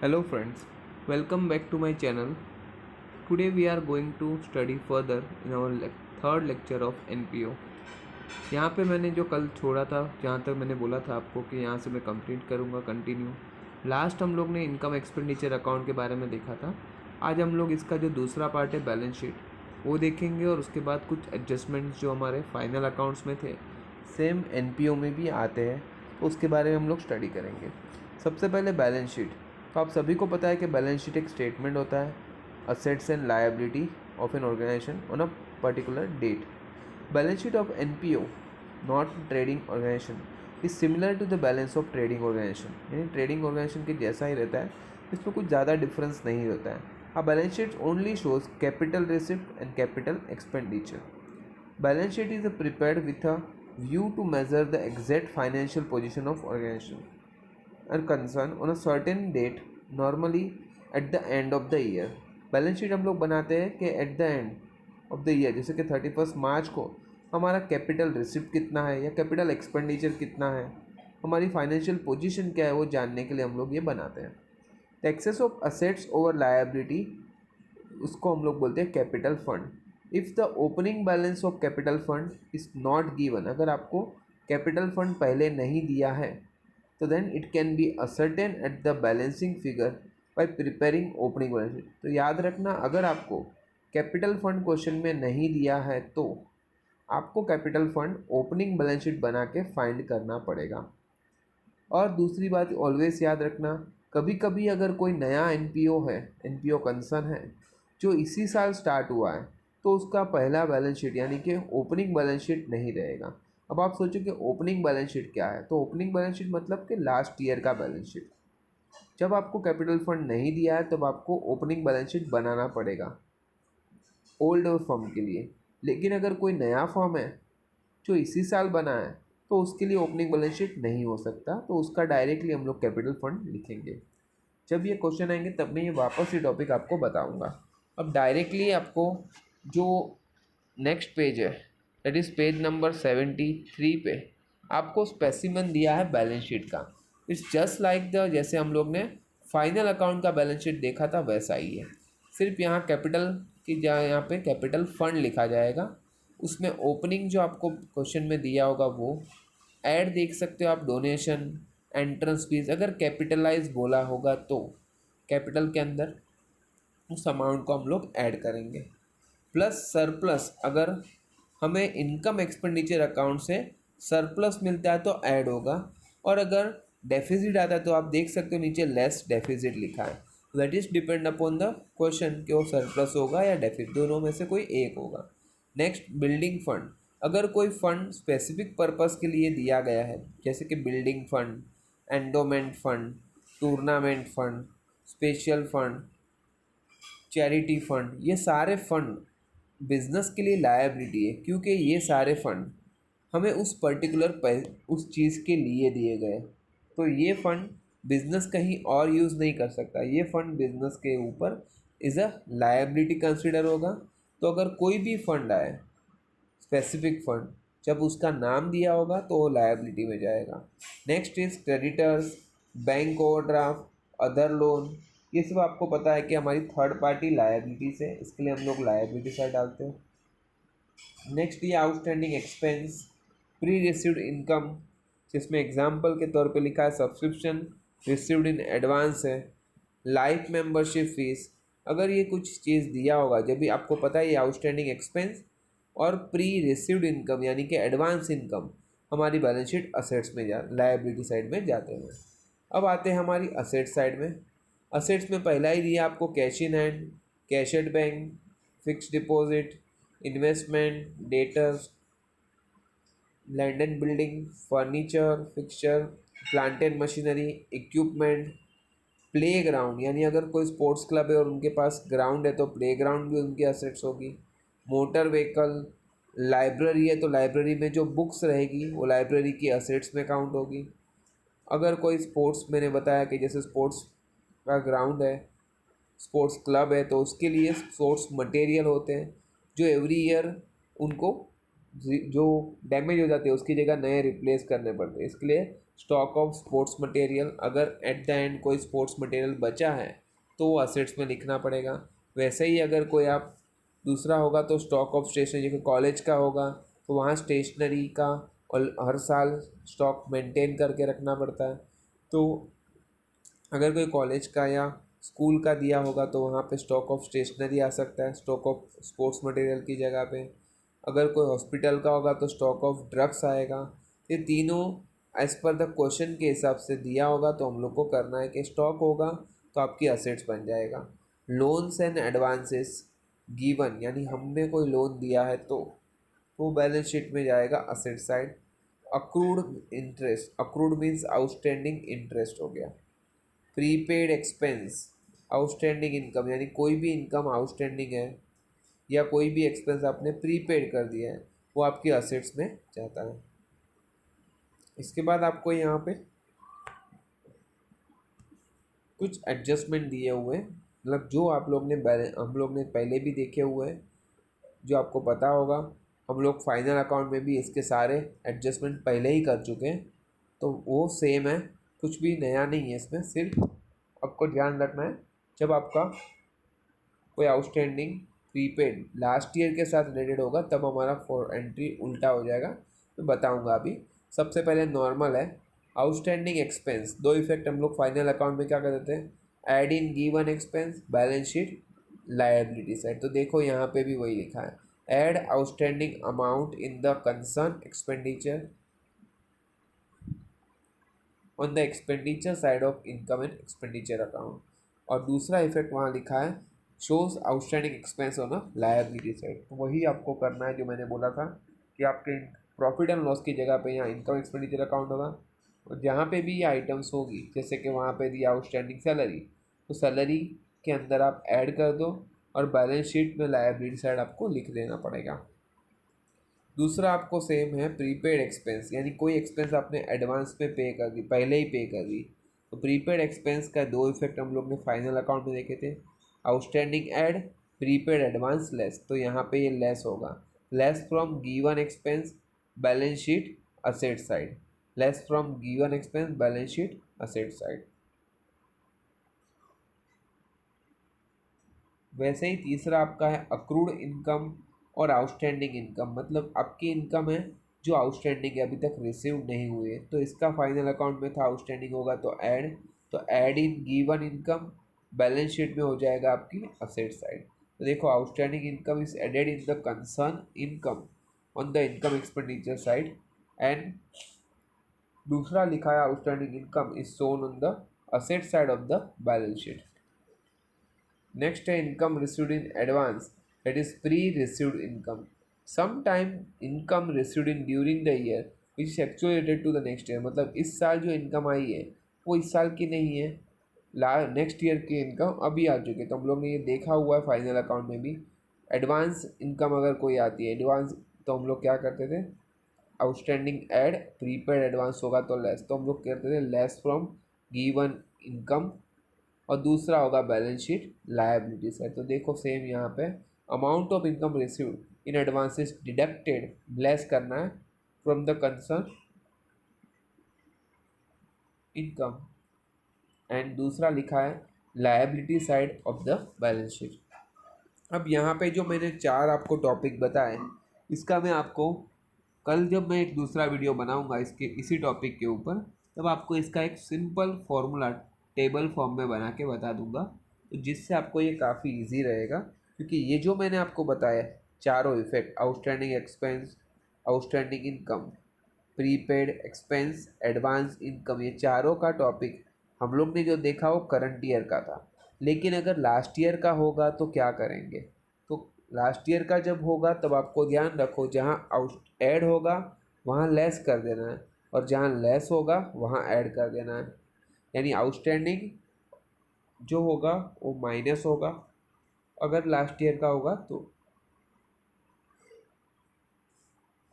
Hello friends, welcome back to my channel. Today we are going to study further in our third lecture of NPO. यहाँ पे मैंने जो कल छोड़ा था, जहाँ तक मैंने बोला था आपको कि यहाँ से मैं कंप्लीट करूँगा कंटिन्यू। लास्ट हम लोग ने इनकम एक्सपेंडिचर अकाउंट के बारे में देखा था। आज हम लोग इसका जो दूसरा पार्ट है बैलेंस शीट वो देखेंगे और उसके बाद कुछ एडजस्टमेंट्स जो हमारे फाइनल अकाउंट्स में थे सेम NPO में भी आते हैं, तो उसके बारे में हम लोग स्टडी करेंगे। सबसे पहले बैलेंस शीट। तो आप सभी को पता है कि बैलेंस शीट एक स्टेटमेंट होता है assets and liability of an organisation on a particular date. Balance sheet of NPO not trading organisation is similar to the balance of trading organisation, यानी ट्रेडिंग ऑर्गेनाइजेशन के जैसा ही रहता है, इसमें कुछ ज़्यादा डिफरेंस नहीं रहता है। A balance sheet only shows capital receipt and capital expenditure. Balance sheet is prepared with a view to measure the exact financial position of organization and concern on a certain date, normally at the end of the year. Balance sheet हम लोग बनाते हैं कि at the end of the year, जैसे कि 31 मार्च को हमारा capital receipt कितना है या कैपिटल एक्सपेंडिचर कितना है, हमारी फाइनेंशियल पोजीशन क्या है, वो जानने के लिए हम लोग ये बनाते हैं। The excess of assets over liability, उसको हम लोग बोलते हैं capital fund. If the opening balance of capital fund is not given, अगर आपको कैपिटल फंड पहले नहीं दिया है तो then it can be ascertain at the balancing figure by preparing opening balance sheet. तो याद रखना, अगर आपको कैपिटल फंड क्वेश्चन में नहीं दिया है तो आपको capital fund opening balance sheet बना के फाइंड करना पड़ेगा। और दूसरी बात ऑलवेज याद रखना, कभी कभी अगर कोई नया NPO है, NPO कंसर्न है जो इसी साल स्टार्ट हुआ है, तो उसका पहला बैलेंस शीट यानी कि ओपनिंग बैलेंस शीट नहीं रहेगा। अब आप सोचो कि ओपनिंग बैलेंस शीट क्या है, तो ओपनिंग बैलेंस शीट मतलब कि लास्ट ईयर का बैलेंस शीट। जब आपको कैपिटल फंड नहीं दिया है तब आपको ओपनिंग बैलेंस शीट बनाना पड़ेगा ओल्ड फर्म के लिए। लेकिन अगर कोई नया फर्म है जो इसी साल बना है तो उसके लिए ओपनिंग बैलेंस शीट नहीं हो सकता, तो उसका डायरेक्टली हम लोग कैपिटल फंड लिखेंगे। जब ये क्वेश्चन आएंगे तब मैं ये वापस ये टॉपिक आपको बताऊंगा। अब डायरेक्टली आपको जो नेक्स्ट पेज है, दैट इज़ पेज नंबर 73 पे आपको स्पेसिमन दिया है बैलेंस शीट का। इट्स जस्ट लाइक द, जैसे हम लोग ने फाइनल अकाउंट का बैलेंस शीट देखा था वैसा ही है, सिर्फ यहाँ कैपिटल की जगह यहाँ पे कैपिटल फंड लिखा जाएगा। उसमें ओपनिंग जो आपको क्वेश्चन में दिया होगा वो ऐड देख सकते हो आप, डोनेशन, एंट्रेंस फीस, अगर कैपिटलाइज बोला होगा तो कैपिटल के अंदर उस अमाउंट को हम लोग ऐड करेंगे। प्लस सरप्लस, अगर हमें इनकम एक्सपेंडिचर अकाउंट से सरप्लस मिलता है तो ऐड होगा, और अगर डेफिसिट आता है तो आप देख सकते हो नीचे लेस डेफिसिट लिखा है। That is depend upon the question कि वो सरप्लस होगा या डेफिसिट, दोनों में से कोई एक होगा। नेक्स्ट बिल्डिंग फंड, अगर कोई फंड स्पेसिफिक पर्पस के लिए दिया गया है, जैसे कि building fund, endowment fund, tournament fund, special fund, charity fund, ये सारे फंड बिजनेस के लिए लायबिलिटी है, क्योंकि ये सारे फंड हमें उस पर्टिकुलर उस चीज़ के लिए दिए गए। तो ये फंड बिजनेस कहीं और यूज़ नहीं कर सकता, ये फंड बिजनेस के ऊपर इज़ अ लायबिलिटी कंसिडर होगा। तो अगर कोई भी फंड आए स्पेसिफिक फंड, जब उसका नाम दिया होगा तो वो लायबिलिटी में जाएगा। Next is creditors, bank overdraft, other loan, ये सब आपको पता है कि हमारी थर्ड पार्टी लायबिलिटीज है, इसके लिए हम लोग लायबिलिटी साइड डालते हैं। नेक्स्ट ये outstanding expense, pre received income, जिसमें एग्जाम्पल के तौर पे लिखा है सब्सक्रिप्शन रिसीव्ड इन एडवांस है, लाइफ मेंबरशिप फीस, अगर ये कुछ चीज़ दिया होगा, जब भी आपको पता है ये आउटस्टैंडिंग एक्सपेंस और प्री रिसीव्ड इनकम यानी कि एडवांस इनकम हमारी बैलेंस शीट असेट्स में लायबिलिटी साइड में जाते हैं। अब आते हैं हमारी असेट साइड में। असेट्स में पहला ही दिया आपको cash in hand, cash at bank, fix deposit, investment, debtors, land and building, furniture, fixture, plant and machinery, equipment, play ground, यानी अगर कोई स्पोर्ट्स क्लब है और उनके पास ग्राउंड है तो प्ले ग्राउंड भी उनकी असेट्स होगी, मोटर व्हीकल, लाइब्रेरी है तो लाइब्रेरी में जो बुक्स रहेगी वो लाइब्रेरी की असेट्स में काउंट होगी। अगर कोई स्पोर्ट्स, मैंने बताया कि जैसे स्पोर्ट्स का ग्राउंड है, स्पोर्ट्स क्लब है, तो उसके लिए स्पोर्ट्स मटेरियल होते हैं जो एवरी ईयर उनको जो डैमेज हो जाते हैं उसकी जगह नए रिप्लेस करने पड़ते हैं, इसके लिए स्टॉक ऑफ स्पोर्ट्स मटेरियल, अगर एट द एंड कोई स्पोर्ट्स मटेरियल बचा है तो वो असेट्स में लिखना पड़ेगा। वैसे ही अगर कोई आप दूसरा होगा तो स्टॉक ऑफ स्टेशनरी, जैसे कॉलेज का होगा तो वहाँ स्टेशनरी का और हर साल स्टॉक मेंटेन करके रखना पड़ता है। तो अगर कोई कॉलेज का या स्कूल का दिया होगा तो वहाँ पे स्टॉक ऑफ स्टेशनरी आ सकता है स्टॉक ऑफ स्पोर्ट्स मटेरियल की जगह पे। अगर कोई हॉस्पिटल का होगा तो स्टॉक ऑफ ड्रग्स आएगा। ये तीनों एज पर द क्वेश्चन के हिसाब से दिया होगा तो हम लोग को करना है कि स्टॉक होगा तो आपकी असेट्स बन जाएगा। लोन्स एंड एडवांसेस गिवन, यानी हमने कोई लोन दिया है तो वो बैलेंस शीट में जाएगा asset side. Accrued interest, accrued means outstanding interest हो गया। प्रीपेड एक्सपेंस, आउटस्टैंडिंग इनकम, यानी कोई भी इनकम आउटस्टैंडिंग है या कोई भी एक्सपेंस आपने प्रीपेड कर दिया है वो आपकी असेट्स में जाता है। इसके बाद आपको यहाँ पे कुछ एडजस्टमेंट दिए हुए हैं, मतलब जो आप लोग ने हम लोग ने पहले भी देखे हुए हैं, जो आपको पता होगा। हम लोग फाइनल अकाउंट में भी इसके सारे एडजस्टमेंट पहले ही कर चुके हैं तो वो सेम है, कुछ भी नया नहीं है इसमें। सिर्फ आपको ध्यान रखना है जब आपका कोई आउटस्टैंडिंग प्रीपेड लास्ट ईयर के साथ रिलेटेड होगा तब हमारा फॉर एंट्री उल्टा हो जाएगा। मैं बताऊंगा अभी। सबसे पहले नॉर्मल है आउटस्टैंडिंग एक्सपेंस। दो इफेक्ट हम लोग फाइनल अकाउंट में क्या कर देते हैं, add in given expense balance sheet liability side. तो देखो यहाँ पे भी वही लिखा है, add outstanding amount in the concern expenditure on the expenditure side of income and expenditure account. और दूसरा इफेक्ट वहाँ लिखा है shows outstanding expense on a liability side. तो वही आपको करना है जो मैंने बोला था कि आपके प्रॉफिट एंड लॉस की जगह पे यहाँ इनकम एक्सपेंडिचर अकाउंट होगा और जहाँ पे भी ये आइटम्स होगी, जैसे कि वहाँ पे दिया आउटस्टैंडिंग सैलरी, तो सैलरी के अंदर आप ऐड कर दो और बैलेंस शीट में लायबिलिटी साइड आपको लिख देना पड़ेगा। दूसरा आपको सेम है प्रीपेड एक्सपेंस, यानी कोई एक्सपेंस आपने एडवांस में पे कर दी, पहले ही पे कर दी। तो प्रीपेड एक्सपेंस का दो इफेक्ट हम लोग ने फाइनल अकाउंट में देखे थे, outstanding add, prepaid advance less. तो यहाँ पे ये लेस होगा, less from given expense balance sheet asset side, less from given expense balance sheet asset side. वैसे ही तीसरा आपका है अक्रूड इनकम और आउटस्टैंडिंग इनकम, मतलब आपकी इनकम है जो आउटस्टैंडिंग है, अभी तक रिसीव नहीं हुई है। तो इसका फाइनल अकाउंट में था आउटस्टैंडिंग होगा तो add in given income balance sheet में हो जाएगा आपकी असेट साइड। तो देखो outstanding income is added in the concern income on the income expenditure side and दूसरा लिखा है outstanding income is shown on the asset side of the balance sheet. Next है income received in advance, that is pre-received income. Sometime income received in during the year which is actually related to the next year, मतलब इस साल जो income आई है वो इस साल की नहीं है, नेक्स्ट ईयर की इनकम अभी आ चुकी है। तो हम लोग ने ये देखा हुआ है फाइनल अकाउंट में भी। एडवांस इनकम अगर कोई आती है एडवांस, तो हम लोग क्या करते थे, आउटस्टैंडिंग ऐड प्रीपेड एडवांस होगा तो लेस, तो हम लोग करते थे लेस फ्रॉम गिवन इनकम और दूसरा होगा बैलेंस शीट लायबिलिटी साइड। तो देखो सेम यहाँ पे amount of income received in advances deducted less करना है from the concern income and दूसरा लिखा है liability side of the balance sheet. अब यहाँ पे जो मैंने चार आपको टॉपिक बताए, इसका मैं आपको कल जब मैं एक दूसरा वीडियो बनाऊंगा इसके इसी टॉपिक के ऊपर, तब आपको इसका एक सिंपल फॉर्मूला टेबल फॉर्म में बना के बता दूंगा, तो जिससे आपको ये काफ़ी इजी रहेगा। क्योंकि ये जो मैंने आपको बताया चारों effect, outstanding expense, outstanding income, prepaid expense, advance income, ये चारों का टॉपिक हम लोग ने जो देखा वो करंट ईयर का था। लेकिन अगर लास्ट ईयर का होगा तो क्या करेंगे, तो लास्ट ईयर का जब होगा तब आपको ध्यान रखो जहाँ आउट ऐड होगा वहाँ लेस कर देना है और जहाँ लेस होगा वहाँ ऐड कर देना है। यानी आउटस्टैंडिंग जो होगा वो माइनस होगा अगर लास्ट ईयर का होगा तो,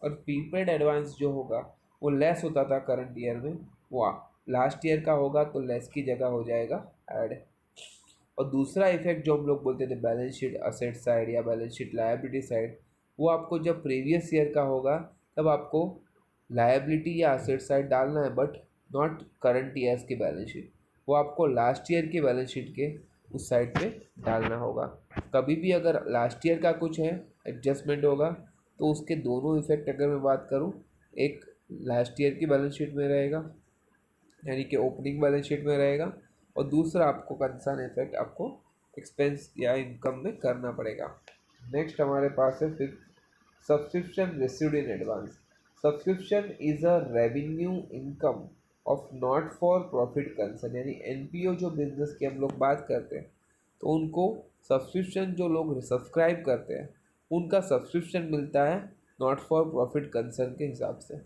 और प्रीपेड एडवांस जो होगा वो लेस होता था करंट ईयर में, वो लास्ट ईयर का होगा तो लेस की जगह हो जाएगा ऐड। और दूसरा इफेक्ट जो हम लोग बोलते थे बैलेंस शीट असेट साइड या बैलेंस शीट लायबिलिटी साइड, वो आपको जब प्रीवियस ईयर का होगा तब आपको लायबिलिटी या असेट साइड डालना है, बट नॉट करंट ईयर्स की बैलेंस शीट, वो आपको लास्ट ईयर की बैलेंस शीट के उस साइड पे डालना होगा। कभी भी अगर लास्ट ईयर का कुछ है एडजस्टमेंट होगा तो उसके दोनों इफेक्ट अगर मैं बात करूँ, एक लास्ट ईयर की बैलेंस शीट में रहेगा यानी कि ओपनिंग बैलेंस शीट में रहेगा, और दूसरा आपको कंसर्न इफेक्ट आपको एक्सपेंस या इनकम में करना पड़ेगा। नेक्स्ट हमारे पास है फिर subscription received in advance. Subscription is a revenue income of not for profit concern, यानी एनपीओ जो बिजनेस की हम लोग बात करते हैं तो उनको सब्सक्रिप्शन जो लोग सब्सक्राइब करते हैं उनका सब्सक्रिप्शन मिलता है नॉट फॉर प्रॉफिट कंसर्न के हिसाब से।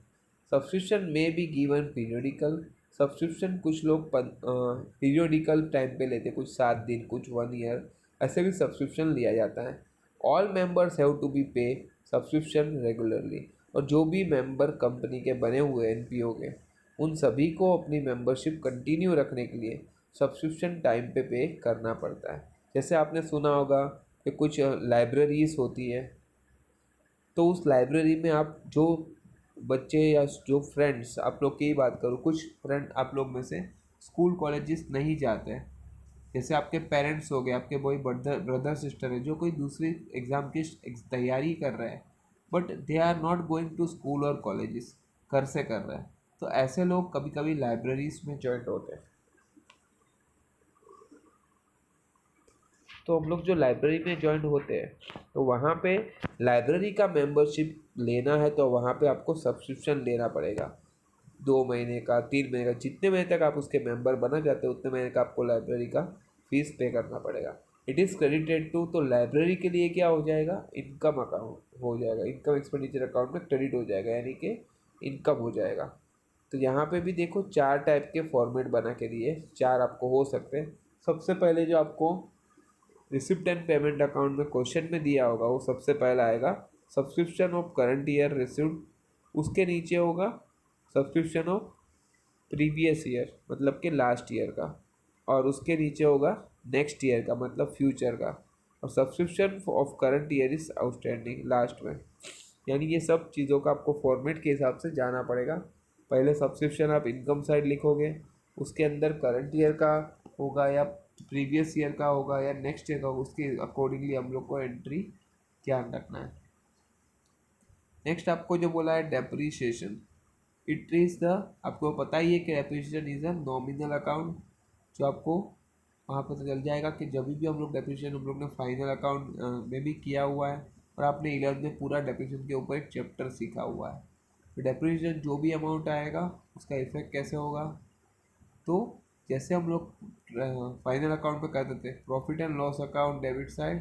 सब्सक्रिप्शन में बी गिवन पीरियडिकल, सब्सक्रिप्शन कुछ लोग पीरियडिकल टाइम पे लेते हैं, कुछ 7 दिन, कुछ 1 ईयर, ऐसे भी सब्सक्रिप्शन लिया जाता है। All members have to be pay subscription regularly, और जो भी मेंबर कंपनी के बने हुए एनपीओ के उन सभी को अपनी मेंबरशिप कंटिन्यू रखने के लिए सब्सक्रिप्शन टाइम पे करना पड़ता है। जैसे आपने सुना होगा कि कुछ लाइब्रेरीज होती है, तो उस लाइब्रेरी में आप जो बच्चे या जो फ्रेंड्स, आप लोग की ही बात करूँ, कुछ फ्रेंड आप लोग में से स्कूल कॉलेजेस नहीं जाते हैं, जैसे आपके पेरेंट्स हो गए, आपके कोई ब्रदर सिस्टर है जो कोई दूसरी एग्ज़ाम की तैयारी कर रहे हैं, but they are not going to school और कॉलेजेस, घर से कर रहे हैं, तो ऐसे लोग कभी कभी लाइब्रेरीज में ज्वाइन होते हैं। तो हम लोग जो लाइब्रेरी में ज्वाइन होते हैं तो वहाँ पे लाइब्रेरी का मेंबरशिप लेना है तो वहाँ पे आपको सब्सक्रिप्शन लेना पड़ेगा, 2 महीने का, 3 महीने का, जितने महीने तक आप उसके मेंबर बना जाते हो उतने महीने का आपको लाइब्रेरी का फीस पे करना पड़ेगा। इट इज़ क्रेडिटेड टू, तो लाइब्रेरी के लिए क्या हो जाएगा, इनकम अकाउंट हो जाएगा, इनकम एक्सपेंडिचर अकाउंट में क्रेडिट हो जाएगा, यानी कि इनकम हो जाएगा। तो यहाँ पे भी देखो 4 टाइप के फॉर्मेट बना के दिए, 4 आपको हो सकते हैं। सबसे पहले जो आपको रिसिप्ट एंड पेमेंट अकाउंट में क्वेश्चन में दिया होगा वो सबसे पहला आएगा subscription of current year received, उसके नीचे होगा सब्सक्रिप्शन ऑफ प्रीवियस ईयर मतलब कि लास्ट ईयर का, और उसके नीचे होगा नेक्स्ट ईयर का मतलब फ्यूचर का, और subscription of current year is outstanding last में। यानी ये सब चीज़ों का आपको फॉर्मेट के हिसाब से जाना पड़ेगा। पहले सब्सक्रिप्शन आप इनकम साइड लिखोगे, उसके अंदर करंट ईयर का होगा या प्रीवियस ईयर का होगा या नेक्स्ट ईयर का होगा, उसके अकॉर्डिंगली हम लोग को एंट्री ध्यान रखना है। नेक्स्ट आपको जो बोला है डेप्रीशिएशन, इट इज़ द, आपको पता ही है कि depreciation is a nominal account, जो आपको वहाँ पता चल जाएगा कि जब भी हम लोग डेप्रीशिएशन हम लोग ने फाइनल अकाउंट में भी किया हुआ है और आपने 11th में पूरा डेप्रीशिएशन के ऊपर एक चैप्टर सीखा हुआ है। तो डेप्रीशिएशन जो भी अमाउंट आएगा उसका इफेक्ट कैसे होगा, तो जैसे हम लोग फाइनल अकाउंट पे करते थे profit and loss account debit side,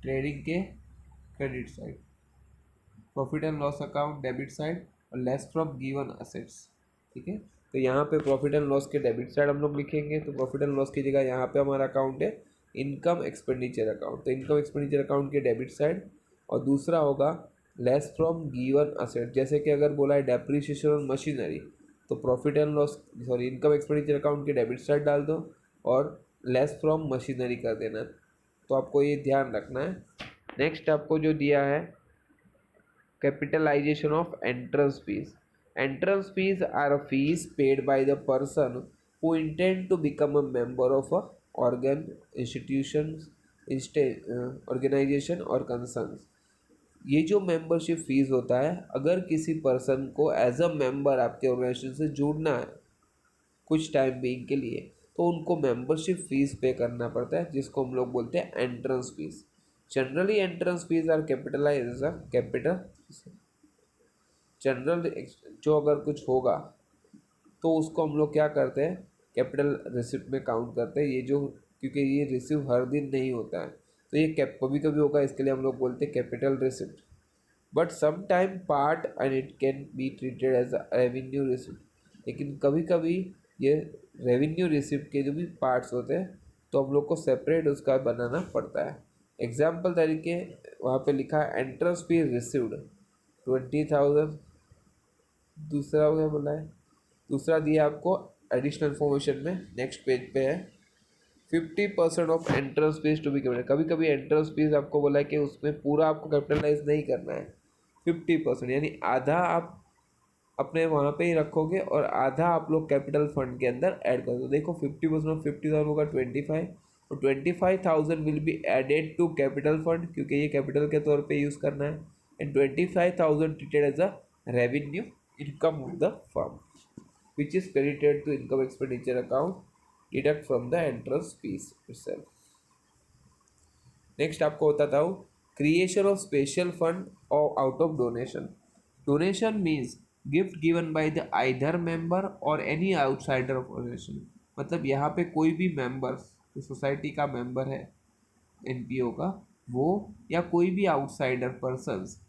trading के credit side, profit and loss account debit side और लेस फ्रॉम गिवन असेट्स। ठीक है, तो यहाँ पे प्रॉफिट एंड लॉस के डेबिट साइड हम लोग लिखेंगे, तो प्रॉफिट एंड लॉस की जगह यहाँ पे हमारा अकाउंट है इनकम एक्सपेंडिचर अकाउंट, तो इनकम एक्सपेंडिचर अकाउंट के डेबिट साइड, और दूसरा होगा लेस फ्रॉम गिवन असेट। जैसे कि अगर बोला है डेप्रीशिएशन ऑन मशीनरी, तो profit and loss sorry income expenditure account के डेबिट साइड डाल दो और लेस फ्रॉम मशीनरी कर देना। तो आपको ये ध्यान रखना है। नेक्स्ट आपको जो दिया है capitalization of entrance fees. Entrance fees are fees paid by the person who intend to become a member of a organ, institutions, organization और concerns। ये जो मेंबरशिप फीस होता है, अगर किसी पर्सन को एज अ मेंबर आपके ऑर्गेनाइजेशन से जुड़ना है कुछ टाइम बीइंग के लिए, तो उनको मेंबरशिप फीस पे करना पड़ता है, जिसको हम लोग बोलते हैं entrance fees. Generally entrance fees are capitalise as a capital. General जो अगर कुछ होगा तो उसको हम लोग क्या करते हैं, कैपिटल रिसिप्ट में काउंट करते हैं। ये जो, क्योंकि ये रिसिव हर दिन नहीं होता है तो ये कैप कभी कभी होगा, इसके लिए हम लोग बोलते हैं capital receipt. But some time part and it can be treated as a revenue receipt, लेकिन कभी कभी ये रेवेन्यू रिसिप्ट के जो भी पार्ट्स होते हैं तो हम लोग को सेपरेट उसका बनाना पड़ता है। एग्जाम्पल तरीके वहाँ पे लिखा है एंट्रेंस फी रिसिव्ड 20,000। दूसरा क्या बोला है, दूसरा दिया आपको एडिशनल इन्फॉर्मेशन में नेक्स्ट पेज पे है 50% of entrance fees to be capital. कभी कभी एंट्रेंस फीस आपको बोला है कि उसमें पूरा आपको कैपिटलाइज नहीं करना है, 50% यानी आधा आप अपने वहाँ पे ही रखोगे और आधा आप लोग कैपिटल फंड के अंदर ऐड कर दो। देखो 50% ऑफ 50,000 होगा 25, और 25,000 will be added to capital fund क्योंकि ये कैपिटल के तौर पे यूज़ करना है, and 25,000 treated as a revenue income of the firm which is credited to income expenditure account deduct from the entrance fees itself. Next आपको बताता हूँ क्रिएशन ऑफ स्पेशल फंड और out of donation. Donation means gift given by the either member और any outsider of organisation. मतलब यहाँ पे कोई भी मेंबर जो सोसाइटी का मेंबर है एनपीओ का, वो या कोई भी आउटसाइडर पर्सन्स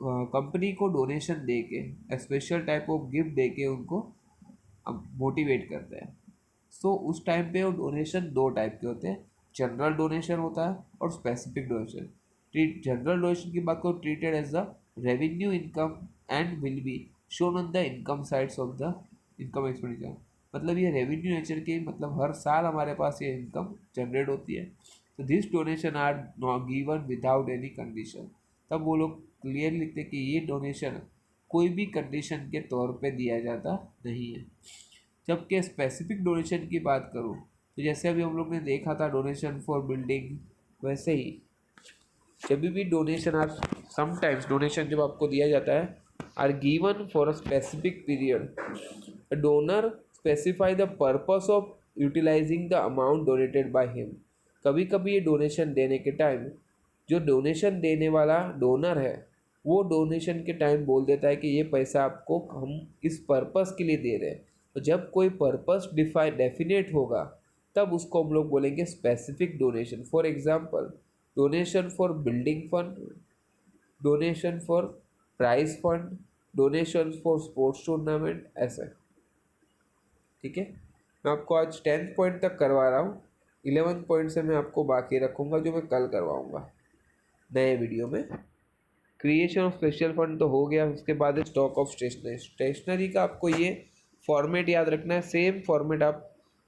कंपनी को डोनेशन दे के स्पेशल टाइप ऑफ गिफ्ट दे के उनको मोटिवेट करते हैं। सो उस टाइम पे वो डोनेशन दो टाइप के होते हैं, जनरल डोनेशन होता है और specific donation. Treat general donation की बात करो treated as the revenue income and will be shown on the income sides of the income expenditure. मतलब ये रेवेन्यू नेचर की, मतलब हर साल हमारे पास ये इनकम जनरेट होती है। तो this donation are not given without any condition. तब वो लोग क्लियर लिखते कि ये डोनेशन कोई भी कंडीशन के तौर पे दिया जाता नहीं है। जबकि स्पेसिफिक डोनेशन की बात करूँ तो जैसे अभी हम लोग ने देखा था डोनेशन फॉर बिल्डिंग, वैसे ही जब भी डोनेशन आर समटाइम्स डोनेशन जब आपको दिया जाता है are given for a specific period, donor specify the purpose of utilising the amount donated by him. कभी कभी ये डोनेशन देने के टाइम जो डोनेशन देने वाला डोनर है वो डोनेशन के टाइम बोल देता है कि ये पैसा आपको हम इस पर्पस के लिए दे रहे हैं। तो जब कोई पर्पस डेफिनेट होगा तब उसको हम लोग बोलेंगे specific donation. For example donation for building fund, donation for prize fund, donation for sports tournament, ऐसे। ठीक है, मैं आपको आज 10th पॉइंट तक करवा रहा हूँ, 11th पॉइंट से मैं आपको बाकी रखूँगा जो मैं कल करवाऊँगा नए वीडियो में। क्रिएशन ऑफ स्पेशल फंड तो हो गया, उसके बाद स्टॉक ऑफ स्टेशनरी। स्टेशनरी का आपको ये फॉर्मेट याद रखना है, सेम फॉर्मेट आप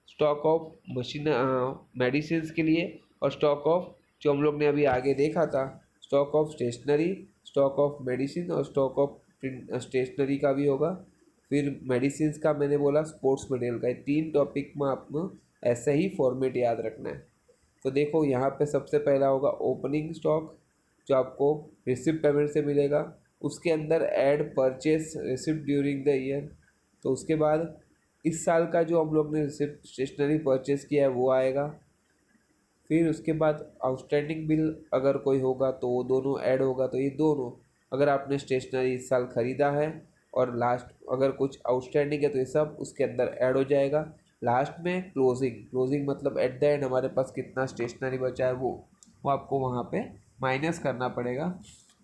स्टॉक ऑफ मशीन मेडिसिन के लिए और स्टॉक ऑफ जो हम लोग ने अभी आगे देखा था stock of stationery, stock of medicine और स्टॉक ऑफ स्टेशनरी का भी होगा। फिर मेडिसिन का मैंने बोला स्पोर्ट्स मटेरियल का, 3 टॉपिक में आपको ऐसे ही फॉर्मेट याद रखना है। तो देखो यहाँ पे सबसे पहला होगा ओपनिंग स्टॉक जो आपको रिसिप्ट पेमेंट से मिलेगा, उसके अंदर add purchase receipt during the year. तो उसके बाद इस साल का जो हम लोग ने रिसिप्ट स्टेशनरी परचेस किया है वो आएगा। फिर उसके बाद आउटस्टैंडिंग बिल अगर कोई होगा तो वो दोनों ऐड होगा। तो ये दोनों अगर आपने स्टेशनरी इस साल ख़रीदा है और लास्ट अगर कुछ आउटस्टैंडिंग है तो ये सब उसके अंदर ऐड हो जाएगा। लास्ट में क्लोजिंग मतलब एट द एंड हमारे पास कितना स्टेशनरी बचा है वो आपको वहाँ पे माइनस करना पड़ेगा।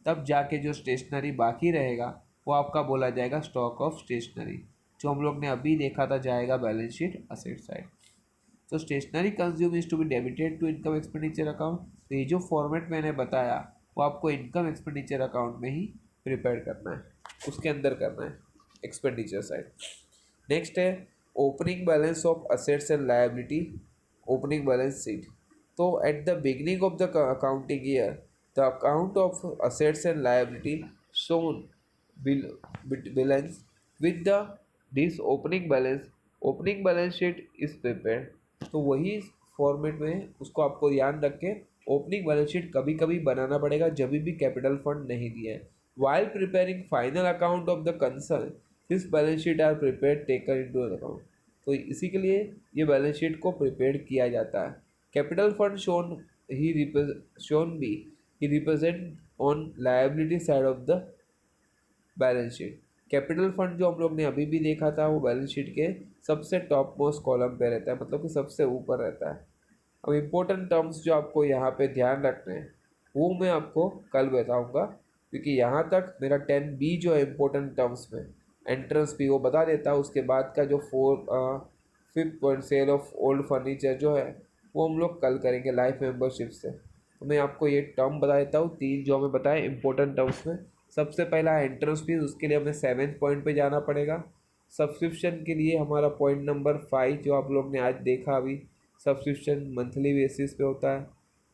तब जाके जो स्टेशनरी बाकी रहेगा वो आपका बोला जाएगा स्टॉक ऑफ स्टेशनरी, जो हम लोग ने अभी देखा था जाएगा बैलेंस शीट असेट साइड। तो stationery consume is to be debited to income expenditure account. तो ये जो फॉर्मेट मैंने बताया वो आपको इनकम एक्सपेंडिचर अकाउंट में ही प्रिपेयर करना है, उसके अंदर करना है एक्सपेंडिचर साइड। नेक्स्ट है opening balance of assets and liability, opening balance sheet. तो at the beginning of the accounting year the account of assets and liability shown balance with the this opening balance sheet is prepared। तो वही format में उसको आपको ध्यान रख के opening balance sheet कभी कभी बनाना पड़ेगा जब भी कैपिटल फंड नहीं दिया है। While preparing final account of the concern this balance sheet are prepare taken into account. तो इसी के लिए ये बैलेंस शीट को प्रिपेयर किया जाता है। कैपिटल फंड शोन बी ही represent on liability side of the balance sheet. Capital fund जो हम लोग ने अभी भी देखा था वो बैलेंस शीट के सबसे टॉप मोस्ट कॉलम पे रहता है, मतलब कि सबसे ऊपर रहता है। अब इम्पोर्टेंट टर्म्स जो आपको यहाँ पे ध्यान रखने हैं वो मैं आपको कल बताऊँगा, क्योंकि यहाँ तक मेरा 10B जो है इम्पोर्टेंट टर्म्स में एंट्रेंस भी वो बता देता है। उसके बाद का जो 5th point sale of old furniture जो है वो हम लोग कल करेंगे लाइफ मेंबरशिप से। तो मैं आपको ये टर्म बता देता हूँ, 3 जो हमें बताए इम्पोर्टेंट टर्म्स में। सबसे पहला एंट्रेंस फीस, उसके लिए हमें 7th पॉइंट पे जाना पड़ेगा। सब्सक्रिप्शन के लिए हमारा पॉइंट नंबर 5 जो आप लोग ने आज देखा अभी, सब्सक्रिप्शन मंथली बेसिस पे होता है।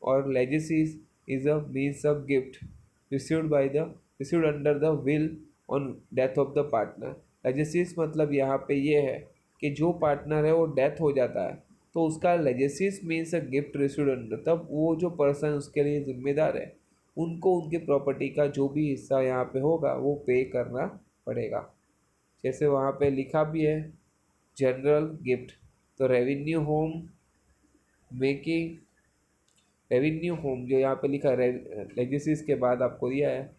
और legacies is a means of gift received under the will on death of the partner. Legacies मतलब यहाँ पे ये है कि जो पार्टनर है वो डेथ हो जाता है तो उसका legacies means a gift received under, तब वो जो पर्सन उसके लिए जिम्मेदार है उनको उनकी प्रॉपर्टी का जो भी हिस्सा यहाँ पे होगा वो पे करना पड़ेगा। जैसे वहाँ पे लिखा भी है जनरल गिफ्ट, तो revenue home making, revenue home जो यहाँ पे लिखा है लेगेसीज के बाद आपको दिया है,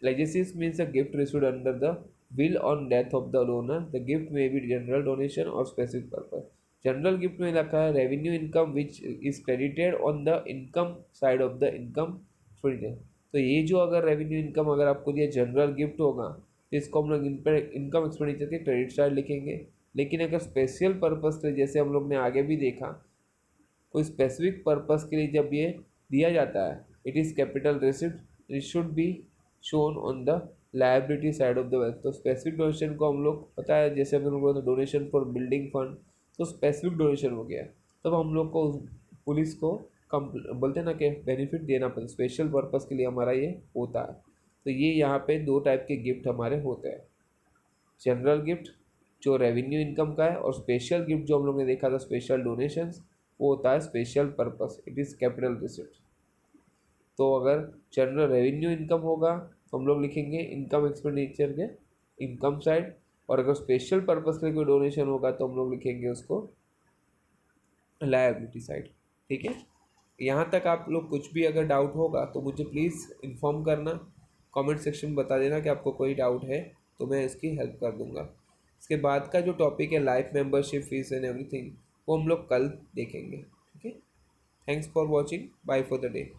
legacies means a gift received under the will on death of the donor. The gift may be general donation or specific purpose. General gift में रखा है revenue income which is credited on the income side of the income expenditure. तो ये जो अगर revenue income अगर आपको दिया जनरल गिफ्ट होगा तो इसको हम लोग इन पर इनकम एक्सपेंडिचर के क्रेडिट साइड लिखेंगे। लेकिन अगर स्पेशल पर्पस के लिए जैसे हम लोग ने आगे भी देखा कोई स्पेसिफिक पर्पस के लिए जब ये दिया जाता है it is capital receipt, it should be shown on the liability side of the wealth. तो स्पेसिफिक डोनेशन को हम लोग पता है जैसे हम लोग बोलते डोनेशन फॉर बिल्डिंग फंड, तो स्पेसिफिक डोनेशन हो गया तब हम लोग को पुलिस को कम बोलते हैं ना कि बेनिफिट देना पड़ता, स्पेशल पर्पस के लिए हमारा ये होता है। तो ये यहाँ पे दो टाइप के गिफ्ट हमारे होते हैं, जनरल गिफ्ट जो रेवेन्यू इनकम का है और स्पेशल गिफ्ट जो हम लोग ने देखा था स्पेशल डोनेशंस वो होता है special purpose, it is capital receipt. तो अगर जनरल रेवेन्यू इनकम होगा तो हम लोग लिखेंगे इनकम एक्सपेंडिचर के इनकम साइड, और अगर स्पेशल पर्पस के लिए कोई डोनेशन होगा तो हम लोग लिखेंगे उसको लायबिलिटी साइड। ठीक है, यहाँ तक आप लोग कुछ भी अगर डाउट होगा तो मुझे प्लीज़ इन्फॉर्म करना, कमेंट सेक्शन में बता देना कि आपको कोई डाउट है तो मैं इसकी हेल्प कर दूँगा। इसके बाद का जो टॉपिक है life membership fees and everything वो हम लोग कल देखेंगे। ठीक है, thanks for watching, bye for the day.